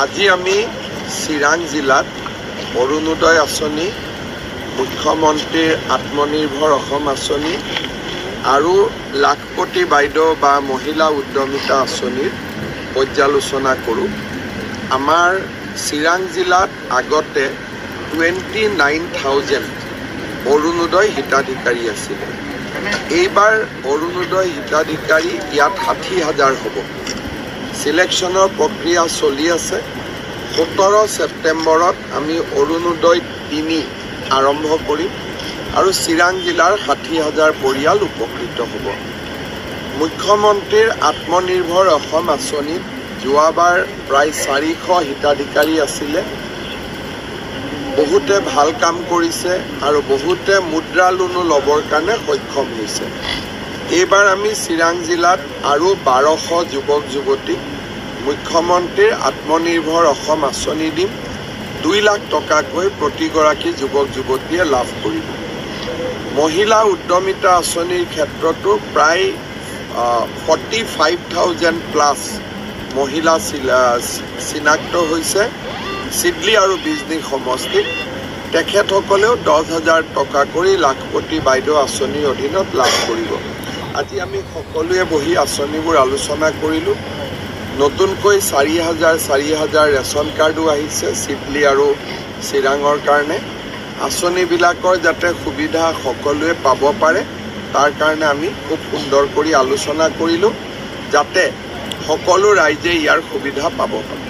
আজি আমি চিৰাং জিলাত অৰুণোদয় আঁচনি, মুখ্যমন্ত্ৰীৰ আত্মনিৰ্ভৰ অসম আঁচনি আৰু লাখপতি বাইদেউ বা মহিলা উদ্যমিতা আঁচনিৰ পৰ্যালোচনা কৰোঁ। আমাৰ চিৰাং জিলাত আগতে 29,000 অৰুণোদয় হিতাধিকাৰী আছিলে। এইবাৰ অৰুণোদয় হিতাধিকাৰী ইয়াত 60,000 হ'ব। সিলেকশ্যনৰ প্ৰক্ৰিয়া চলি আছে। 17 ছেপ্টেম্বৰত আমি অৰুণোদয় 3 আৰম্ভ কৰিম আৰু চিৰাং জিলাৰ 60,000 পৰিয়াল উপকৃত হ'ব। মুখ্যমন্ত্ৰীৰ আত্মনিৰ্ভৰ অসম আঁচনিত যোৱাবাৰ প্ৰায় 400 হিতাধিকাৰী আছিলে। বহুতে ভাল কাম কৰিছে আৰু বহুতে মুদ্ৰা লোনো ল'বৰ কাৰণে সক্ষম হৈছে। এইবাৰ আমি চিৰাং জিলাত আৰু 1200 যুৱক যুৱতীক মুখ্যমন্ত্ৰীৰ আত্মনিৰ্ভৰ অসম আঁচনি দিম। 2 লাখ টকাকৈ প্ৰতিগৰাকী যুৱক যুৱতীয়ে লাভ কৰিব। মহিলা উদ্যমিতা আঁচনিৰ ক্ষেত্ৰতো প্ৰায় 45,000 প্লাছ মহিলা চিনাক্ত হৈছে চিডলি আৰু বিজনী সমষ্টিত। তেখেতসকলেও 10,000 টকা কৰি লাখপতি বাইদেউ আঁচনিৰ অধীনত লাভ কৰিব। আজি আমি সকলোৱে বহি আঁচনিবোৰ আলোচনা কৰিলোঁ। নতুনকৈ 4,000 ৰেচন কাৰ্ডো আহিছে চিডলি আৰু চিৰাঙৰ কাৰণে। আঁচনিবিলাকৰ যাতে সুবিধা সকলোৱে পাব পাৰে তাৰ কাৰণে আমি খুব সুন্দৰ কৰি আলোচনা কৰিলোঁ, যাতে সকলো ৰাইজে ইয়াৰ সুবিধা পাব পাৰে।